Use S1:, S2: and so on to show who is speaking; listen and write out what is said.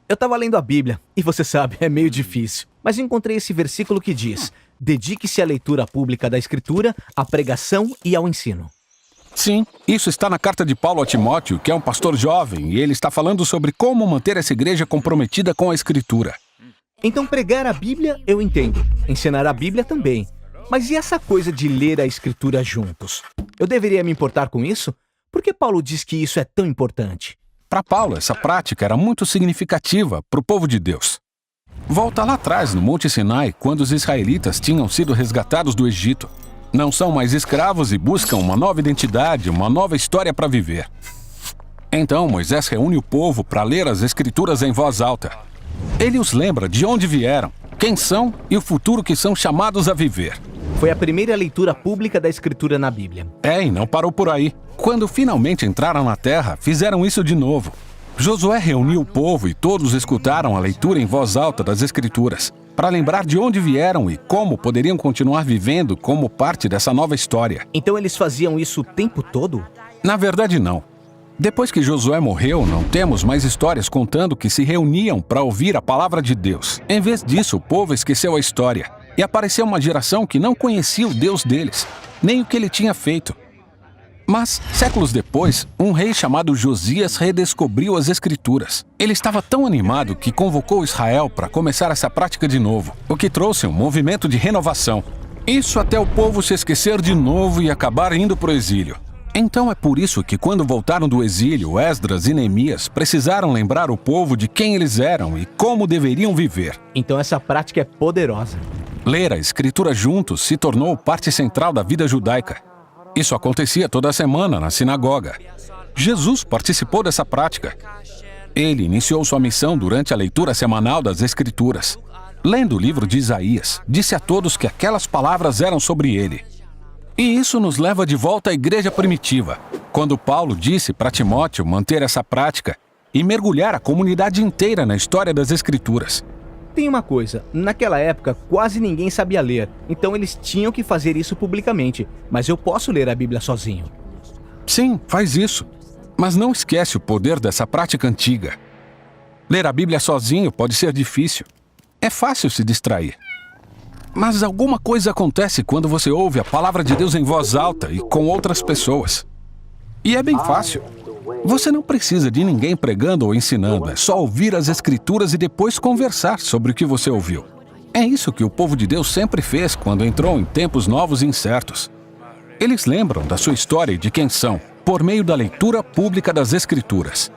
S1: Eu estava lendo a Bíblia, e você sabe, é meio difícil. Mas encontrei esse versículo que diz: dedique-se à leitura pública da Escritura, à pregação e ao ensino.
S2: Sim, isso está na carta de Paulo a Timóteo, que é um pastor jovem, e ele está falando sobre como manter essa igreja comprometida com a Escritura.
S1: Então pregar a Bíblia eu entendo, ensinar a Bíblia também. Mas e essa coisa de ler a Escritura juntos? Eu deveria me importar com isso? Por que Paulo diz que isso é tão importante?
S2: Para Paulo, essa prática era muito significativa para o povo de Deus. Volta lá atrás, no Monte Sinai, quando os israelitas tinham sido resgatados do Egito. Não são mais escravos e buscam uma nova identidade, uma nova história para viver. Então Moisés reúne o povo para ler as Escrituras em voz alta. Ele os lembra de onde vieram, quem são e o futuro que são chamados a viver.
S1: Foi a primeira leitura pública da Escritura na Bíblia.
S2: E não parou por aí. Quando finalmente entraram na terra, fizeram isso de novo. Josué reuniu o povo e todos escutaram a leitura em voz alta das Escrituras, para lembrar de onde vieram e como poderiam continuar vivendo como parte dessa nova história.
S1: Então eles faziam isso o tempo todo?
S2: Na verdade, não. Depois que Josué morreu, não temos mais histórias contando que se reuniam para ouvir a palavra de Deus. Em vez disso, o povo esqueceu a história e apareceu uma geração que não conhecia o Deus deles, nem o que ele tinha feito. Mas, séculos depois, um rei chamado Josias redescobriu as Escrituras. Ele estava tão animado que convocou Israel para começar essa prática de novo, o que trouxe um movimento de renovação. Isso até o povo se esquecer de novo e acabar indo para o exílio. Então é por isso que quando voltaram do exílio, Esdras e Neemias precisaram lembrar o povo de quem eles eram e como deveriam viver.
S1: Então essa prática é poderosa.
S2: Ler a Escritura juntos se tornou parte central da vida judaica. Isso acontecia toda semana na sinagoga. Jesus participou dessa prática. Ele iniciou sua missão durante a leitura semanal das Escrituras. Lendo o livro de Isaías, disse a todos que aquelas palavras eram sobre ele. E isso nos leva de volta à igreja primitiva, quando Paulo disse para Timóteo manter essa prática e mergulhar a comunidade inteira na história das Escrituras.
S1: Tem uma coisa, naquela época quase ninguém sabia ler, então eles tinham que fazer isso publicamente, mas eu posso ler a Bíblia sozinho.
S2: Sim, faz isso, mas não esquece o poder dessa prática antiga. Ler a Bíblia sozinho pode ser difícil, é fácil se distrair. Mas alguma coisa acontece quando você ouve a palavra de Deus em voz alta e com outras pessoas. E é bem fácil. Você não precisa de ninguém pregando ou ensinando, é só ouvir as Escrituras e depois conversar sobre o que você ouviu. É isso que o povo de Deus sempre fez quando entrou em tempos novos e incertos. Eles lembram da sua história e de quem são, por meio da leitura pública das Escrituras.